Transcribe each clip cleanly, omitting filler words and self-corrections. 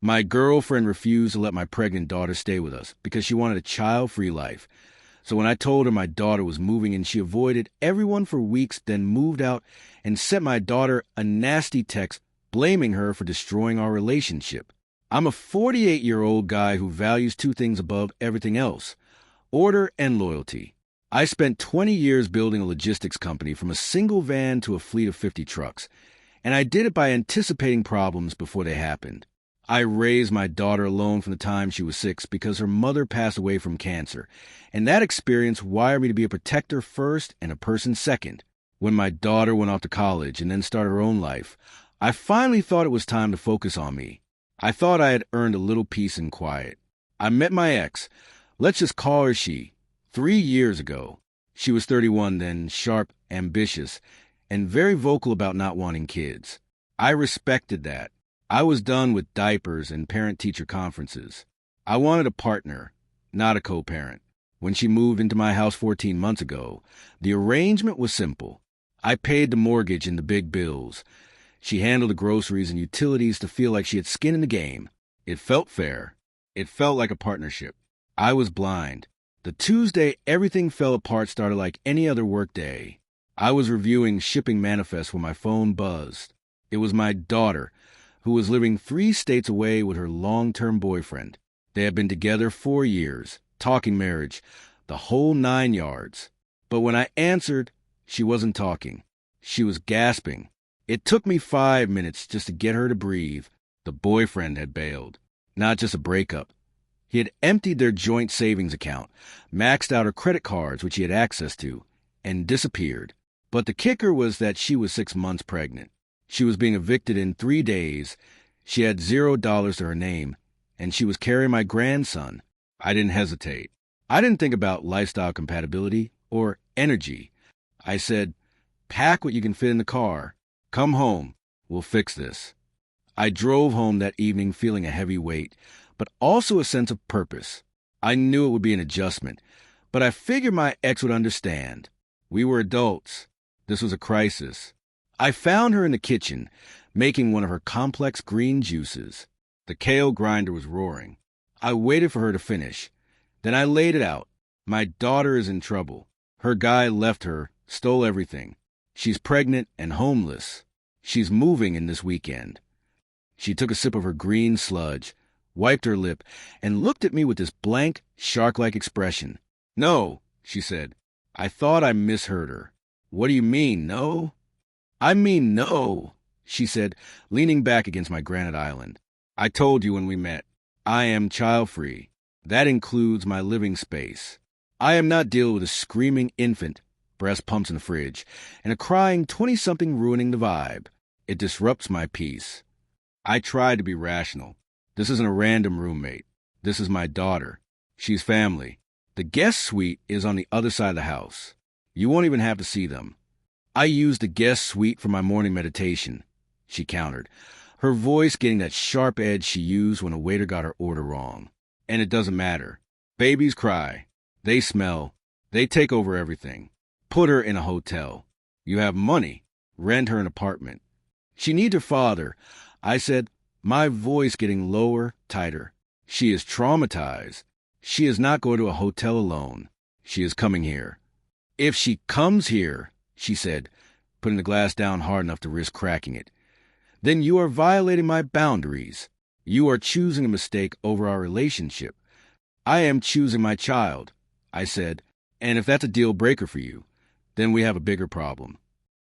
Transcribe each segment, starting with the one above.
My girlfriend refused to let my pregnant daughter stay with us because she wanted a child-free life. So when I told her my daughter was moving in, she avoided everyone for weeks, then moved out and sent my daughter a nasty text blaming her for destroying our relationship. I'm a 48-year-old guy who values two things above everything else: order and loyalty. I spent 20 years building a logistics company from a single van to a fleet of 50 trucks, and I did it by anticipating problems before they happened. I raised my daughter alone from the time she was 6 because her mother passed away from cancer, and that experience wired me to be a protector first and a person second. When my daughter went off to college and then started her own life, I finally thought it was time to focus on me. I thought I had earned a little peace and quiet. I met my ex, let's just call her she, 3 years ago. She was 31 then, sharp, ambitious, and very vocal about not wanting kids. I respected that. I was done with diapers and parent-teacher conferences. I wanted a partner, not a co-parent. When she moved into my house 14 months ago, the arrangement was simple. I paid the mortgage and the big bills. She handled the groceries and utilities to feel like she had skin in the game. It felt fair. It felt like a partnership. I was blind. The Tuesday everything fell apart started like any other work day. I was reviewing shipping manifests when my phone buzzed. It was my daughter, who was living 3 states away with her long-term boyfriend. They had been together 4 years, talking marriage, the whole 9 yards. But when I answered, she wasn't talking. She was gasping. It took me 5 minutes just to get her to breathe. The boyfriend had bailed. Not just a breakup. He had emptied their joint savings account, maxed out her credit cards, which he had access to, and disappeared. But the kicker was that she was 6 months pregnant. She was being evicted in 3 days. She had $0 to her name, and she was carrying my grandson. I didn't hesitate. I didn't think about lifestyle compatibility or energy. I said, pack what you can fit in the car. Come home. We'll fix this. I drove home that evening feeling a heavy weight, but also a sense of purpose. I knew it would be an adjustment, but I figured my ex would understand. We were adults. This was a crisis. I found her in the kitchen, making one of her complex green juices. The kale grinder was roaring. I waited for her to finish. Then I laid it out. My daughter is in trouble. Her guy left her, stole everything. She's pregnant and homeless. She's moving in this weekend. She took a sip of her green sludge, wiped her lip, and looked at me with this blank, shark-like expression. No, she said. I thought I misheard her. What do you mean, no? I mean no, she said, leaning back against my granite island. I told you when we met. I am child-free. That includes my living space. I am not dealing with a screaming infant, breast pumps in the fridge, and a crying 20-something ruining the vibe. It disrupts my peace. I tried to be rational. This isn't a random roommate. This is my daughter. She's family. The guest suite is on the other side of the house. You won't even have to see them. I used the guest suite for my morning meditation, she countered, her voice getting that sharp edge she used when a waiter got her order wrong. And it doesn't matter. Babies cry. They smell. They take over everything. Put her in a hotel. You have money. Rent her an apartment. She needs her father. I said, my voice getting lower, tighter. She is traumatized. She is not going to a hotel alone. She is coming here. If she comes here, she said, putting the glass down hard enough to risk cracking it, then you are violating my boundaries. You are choosing a mistake over our relationship. I am choosing my child, I said, and if that's a deal breaker for you, then we have a bigger problem.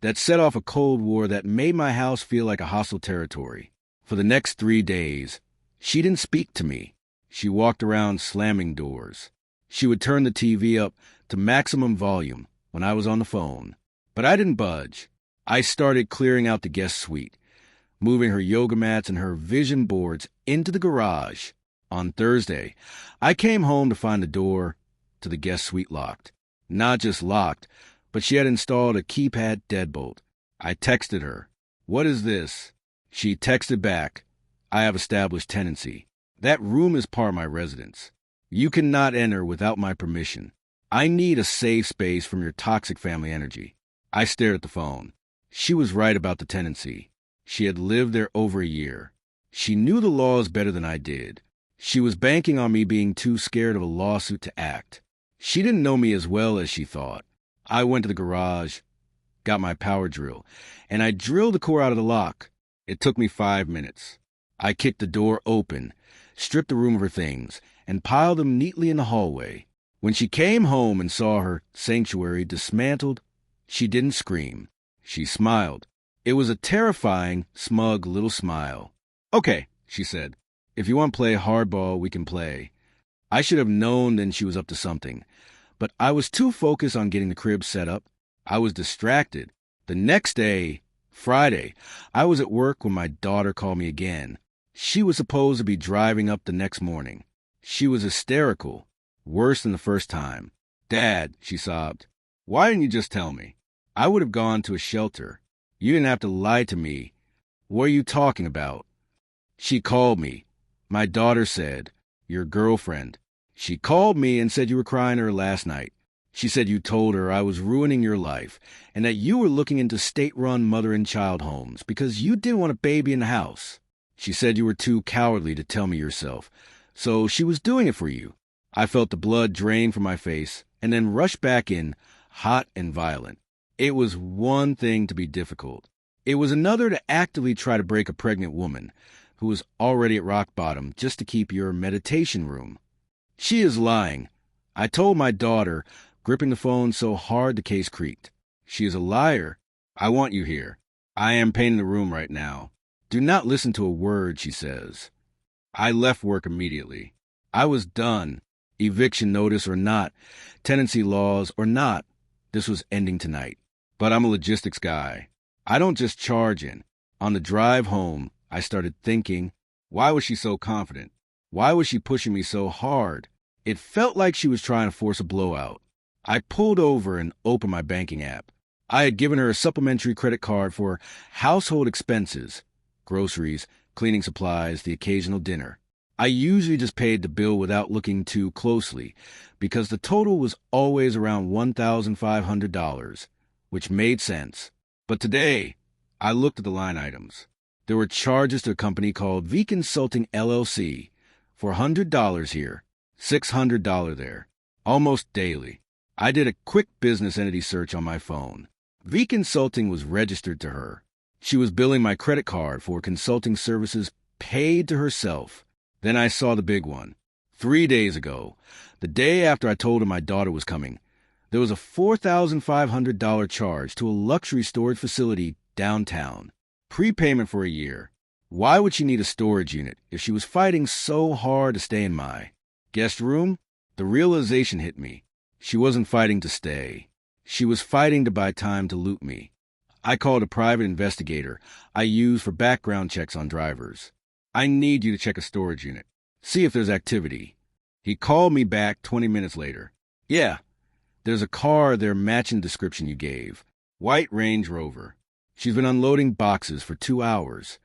That set off a Cold War that made my house feel like a hostile territory. For the next 3 days, she didn't speak to me. She walked around slamming doors. She would turn the TV up to maximum volume when I was on the phone. But I didn't budge. I started clearing out the guest suite, moving her yoga mats and her vision boards into the garage. On Thursday, I came home to find the door to the guest suite locked. Not just locked, but she had installed a keypad deadbolt. I texted her, "What is this?" She texted back, "I have established tenancy. That room is part of my residence. You cannot enter without my permission. I need a safe space from your toxic family energy." I stared at the phone. She was right about the tenancy. She had lived there over a year. She knew the laws better than I did. She was banking on me being too scared of a lawsuit to act. She didn't know me as well as she thought. I went to the garage, got my power drill, and I drilled the core out of the lock. It took me 5 minutes. I kicked the door open, stripped the room of her things, and piled them neatly in the hallway. When she came home and saw her sanctuary dismantled, she didn't scream. She smiled. It was a terrifying, smug little smile. "Okay," she said. "If you want to play hardball, we can play." I should have known then she was up to something, but I was too focused on getting the crib set up. I was distracted. The next day, Friday, I was at work when my daughter called me again. She was supposed to be driving up the next morning. She was hysterical, worse than the first time. "Dad," she sobbed, "why didn't you just tell me? I would have gone to a shelter. You didn't have to lie to me. What are you talking about?" She called me. My daughter said, "Your girlfriend. She called me and said you were crying to her last night. She said you told her I was ruining your life and that you were looking into state-run mother and child homes because you didn't want a baby in the house. She said you were too cowardly to tell me yourself, so she was doing it for you." I felt the blood drain from my face and then rush back in, hot and violent. It was one thing to be difficult. It was another to actively try to break a pregnant woman who was already at rock bottom just to keep your meditation room. "She is lying," I told my daughter, gripping the phone so hard the case creaked. "She is a liar. I want you here. I am painting the room right now. Do not listen to a word she says." I left work immediately. I was done. Eviction notice or not, tenancy laws or not, this was ending tonight. But I'm a logistics guy. I don't just charge in. On the drive home, I started thinking, why was she so confident? Why was she pushing me so hard? It felt like she was trying to force a blowout. I pulled over and opened my banking app. I had given her a supplementary credit card for household expenses, groceries, cleaning supplies, the occasional dinner. I usually just paid the bill without looking too closely because the total was always around $1,500, which made sense. But today, I looked at the line items. There were charges to a company called V Consulting LLC for $100 here, $600 there, almost daily. I did a quick business entity search on my phone. V Consulting was registered to her. She was billing my credit card for consulting services paid to herself. Then I saw the big one. 3 days ago, the day after I told her my daughter was coming, there was a $4,500 charge to a luxury storage facility downtown. Prepayment for a year. Why would she need a storage unit if she was fighting so hard to stay in my guest room? The realization hit me. She wasn't fighting to stay. She was fighting to buy time to loot me. I called a private investigator I use for background checks on drivers. "I need you to check a storage unit. See if there's activity." He called me back 20 minutes later. "Yeah, there's a car there matching the description you gave. White Range Rover. She's been unloading boxes for 2 hours.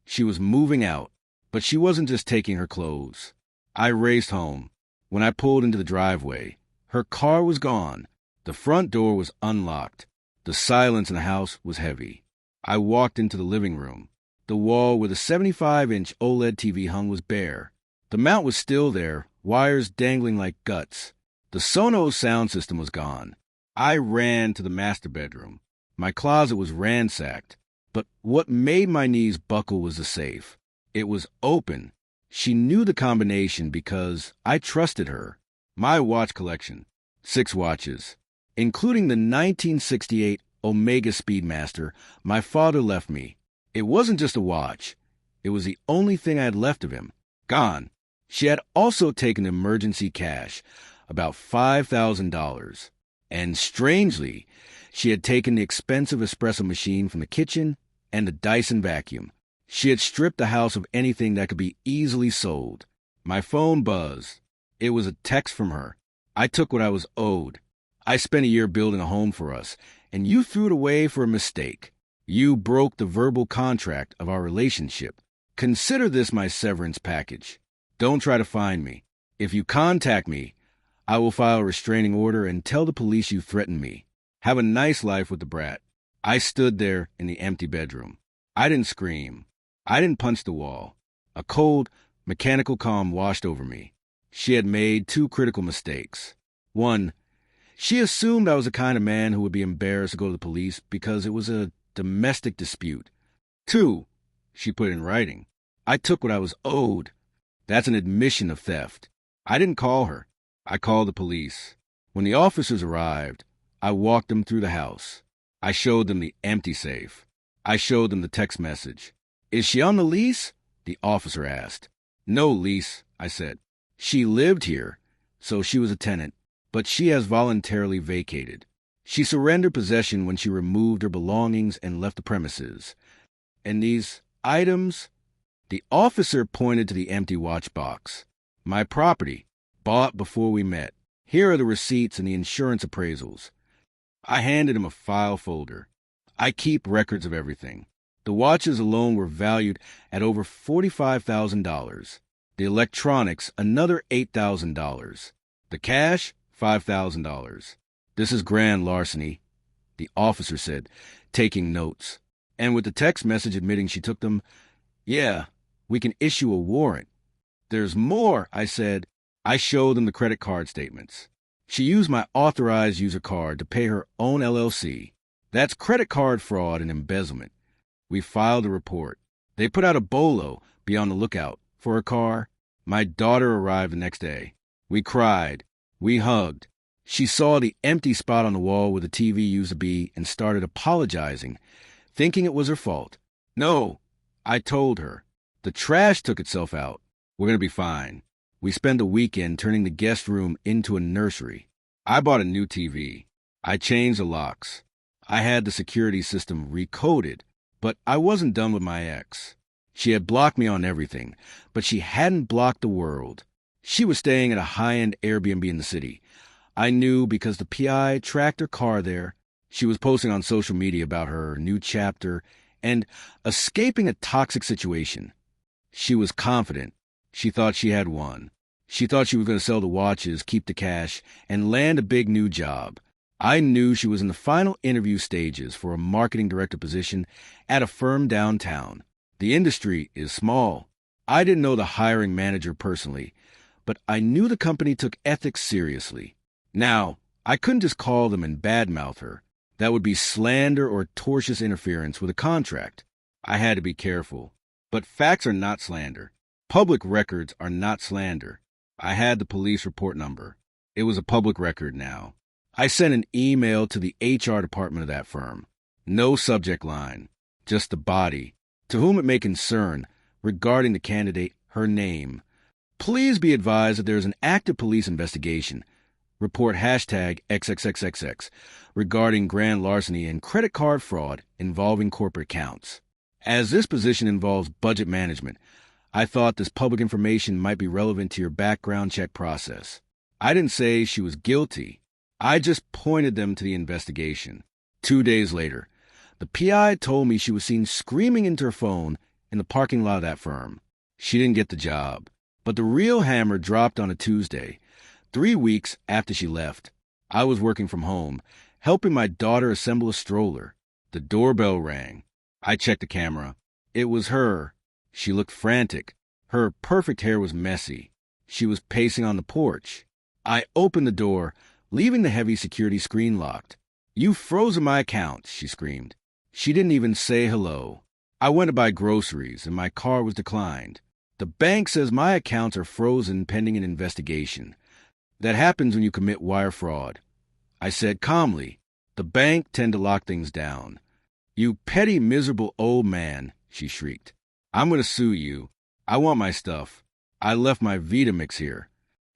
She was moving out, but she wasn't just taking her clothes." I raced home. When I pulled into the driveway, her car was gone. The front door was unlocked. The silence in the house was heavy. I walked into the living room. The wall where the 75-inch OLED TV hung was bare. The mount was still there, wires dangling like guts. The Sonos sound system was gone. I ran to the master bedroom. My closet was ransacked, but what made my knees buckle was the safe. It was open. She knew the combination because I trusted her. My watch collection, 6 watches, including the 1968 Omega Speedmaster my father left me. It wasn't just a watch. It was the only thing I had left of him. Gone. She had also taken emergency cash, about $5,000. And strangely, she had taken the expensive espresso machine from the kitchen and the Dyson vacuum. She had stripped the house of anything that could be easily sold. My phone buzzed. It was a text from her. "I took what I was owed. I spent a year building a home for us, and you threw it away for a mistake. You broke the verbal contract of our relationship. Consider this my severance package. Don't try to find me. If you contact me, I will file a restraining order and tell the police you threatened me. Have a nice life with the brat." I stood there in the empty bedroom. I didn't scream. I didn't punch the wall. A cold, mechanical calm washed over me. She had made two critical mistakes. One, she assumed I was the kind of man who would be embarrassed to go to the police because it was a domestic dispute. Two, she put in writing, I took what I was owed. That's an admission of theft. I didn't call her. I called the police. When the officers arrived, I walked them through the house. I showed them the empty safe. I showed them the text message. Is she on the lease? The officer asked. No lease, I said. She lived here, so she was a tenant, but she has voluntarily vacated. She surrendered possession when she removed her belongings and left the premises. And these items? The officer pointed to the empty watch box. My property, bought before we met. Here are the receipts and the insurance appraisals. I handed him a file folder. I keep records of everything. The watches alone were valued at over $45,000. The electronics, another $8,000. The cash, $5,000. This is grand larceny, the officer said, taking notes. And with the text message admitting she took them, yeah, we can issue a warrant. There's more, I said. I showed them the credit card statements. She used my authorized user card to pay her own LLC. That's credit card fraud and embezzlement. We filed a report. They put out a bolo, be on the lookout, for a car. My daughter arrived the next day. We cried. We hugged. She saw the empty spot on the wall where the TV used to be and started apologizing, thinking it was her fault. No, I told her. The trash took itself out. We're going to be fine. We spent a weekend turning the guest room into a nursery. I bought a new TV. I changed the locks. I had the security system recoded, but I wasn't done with my ex. She had blocked me on everything, but she hadn't blocked the world. She was staying at a high-end Airbnb in the city. I knew because the PI tracked her car there. She was posting on social media about her new chapter and escaping a toxic situation. She was confident. She thought she had won. She thought she was going to sell the watches, keep the cash, and land a big new job. I knew she was in the final interview stages for a marketing director position at a firm downtown. The industry is small. I didn't know the hiring manager personally, but I knew the company took ethics seriously. Now, I couldn't just call them and badmouth her. That would be slander or tortious interference with a contract. I had to be careful. But facts are not slander. Public records are not slander. I had the police report number. It was a public record now. I sent an email to the HR department of that firm. No subject line, just the body. To whom it may concern, regarding the candidate, her name. Please be advised that there is an active police investigation. Report hashtag XXXXX regarding grand larceny and credit card fraud involving corporate accounts. As this position involves budget management, I thought this public information might be relevant to your background check process. I didn't say she was guilty. I just pointed them to the investigation. 2 days later, the PI told me she was seen screaming into her phone in the parking lot of that firm. She didn't get the job. But the real hammer dropped on a Tuesday, 3 weeks after she left. I was working from home, helping my daughter assemble a stroller. The doorbell rang. I checked the camera. It was her. She looked frantic. Her perfect hair was messy. She was pacing on the porch. I opened the door, leaving the heavy security screen locked. "You've frozen my account," she screamed. She didn't even say hello. I went to buy groceries, and my car was declined. The bank says my accounts are frozen pending an investigation. That happens when you commit wire fraud. I said calmly, "The bank tend to lock things down." "You petty, miserable old man," she shrieked. "I'm going to sue you. I want my stuff. I left my Vitamix here."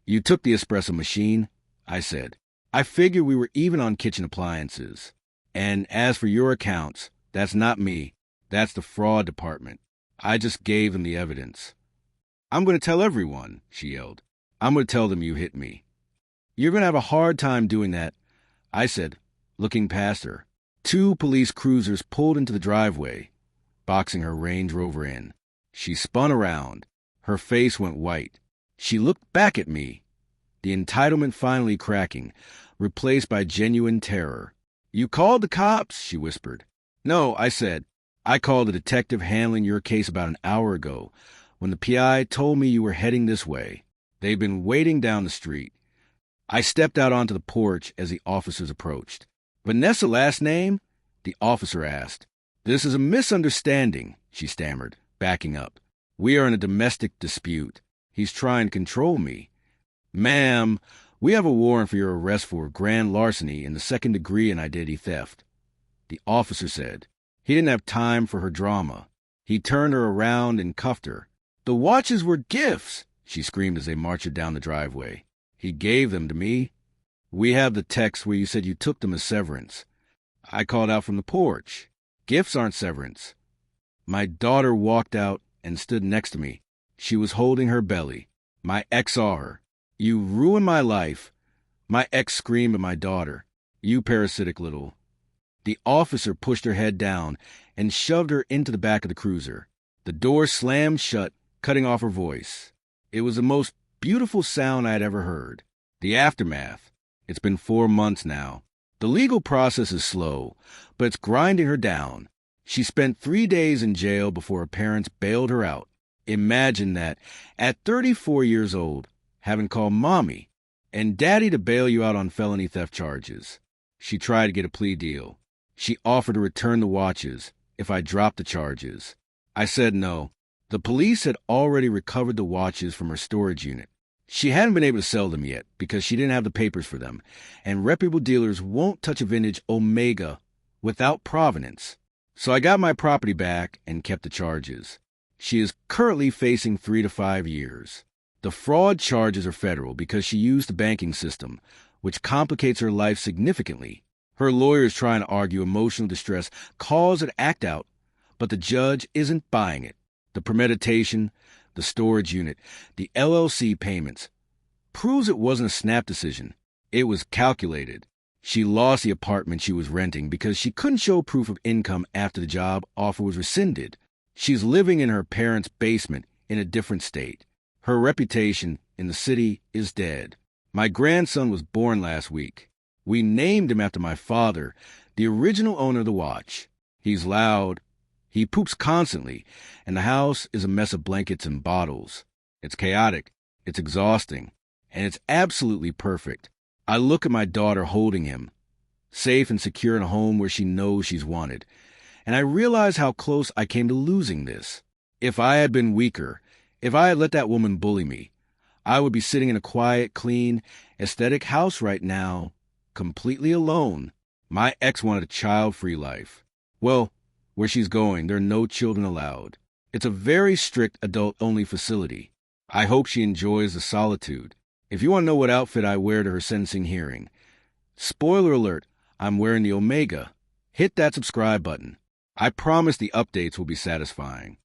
"You took the espresso machine," I said. "I figured we were even on kitchen appliances. And as for your accounts, that's not me. That's the fraud department. I just gave them the evidence." "I'm going to tell everyone," she yelled. "I'm going to tell them you hit me." "You're going to have a hard time doing that," I said, looking past her. 2 police cruisers pulled into the driveway, boxing her Range Rover in. She spun around. Her face went white. She looked back at me, the entitlement finally cracking, replaced by genuine terror. "You called the cops?" she whispered. "No," I said. "I called the detective handling your case about an hour ago. when the PI told me you were heading this way. They've been waiting down the street. I stepped out onto the porch as the officers approached. Vanessa last name? The officer asked. This is a misunderstanding, she stammered, backing up. We are in a domestic dispute. He's trying to control me. Ma'am, we have a warrant for your arrest for grand larceny in the second degree and identity theft. The officer said. He didn't have time for her drama. He turned her around and cuffed her. The watches were gifts, she screamed as they marched her down the driveway. He gave them to me. We have the text where you said you took them as severance. I called out from the porch. Gifts aren't severance. My daughter walked out and stood next to me. She was holding her belly. My ex saw her. You ruined my life. My ex screamed at my daughter. You parasitic little. The officer pushed her head down and shoved her into the back of the cruiser. The door slammed shut, cutting off her voice. It was the most beautiful sound I had ever heard. The aftermath. It's been 4 months now. The legal process is slow, but it's grinding her down. She spent 3 days in jail before her parents bailed her out. Imagine that, at 34 years old, having called Mommy and Daddy to bail you out on felony theft charges. She tried to get a plea deal. She offered to return the watches if I dropped the charges. I said no. The police had already recovered the watches from her storage unit. She hadn't been able to sell them yet because she didn't have the papers for them, and reputable dealers won't touch a vintage Omega without provenance. So I got my property back and kept the charges. She is currently facing 3 to 5 years. The fraud charges are federal because she used the banking system, which complicates her life significantly. Her lawyer is trying to argue emotional distress caused an act out, but the judge isn't buying it. The premeditation, the storage unit, the LLC payments proves it wasn't a snap decision. It was calculated. She lost the apartment she was renting because she couldn't show proof of income after the job offer was rescinded. She's living in her parents' basement in a different state. Her reputation in the city is dead. My grandson was born last week. We named him after my father, the original owner of the watch. He's loud. He poops constantly, and the house is a mess of blankets and bottles. It's chaotic, it's exhausting, and it's absolutely perfect. I look at my daughter holding him, safe and secure in a home where she knows she's wanted, and I realize how close I came to losing this. If I had been weaker, if I had let that woman bully me, I would be sitting in a quiet, clean, aesthetic house right now, completely alone. My ex wanted a child-free life. Well, where she's going, there are no children allowed. It's a very strict adult-only facility. I hope she enjoys the solitude. If you want to know what outfit I wear to her sentencing hearing, spoiler alert, I'm wearing the Omega. Hit that subscribe button. I promise the updates will be satisfying.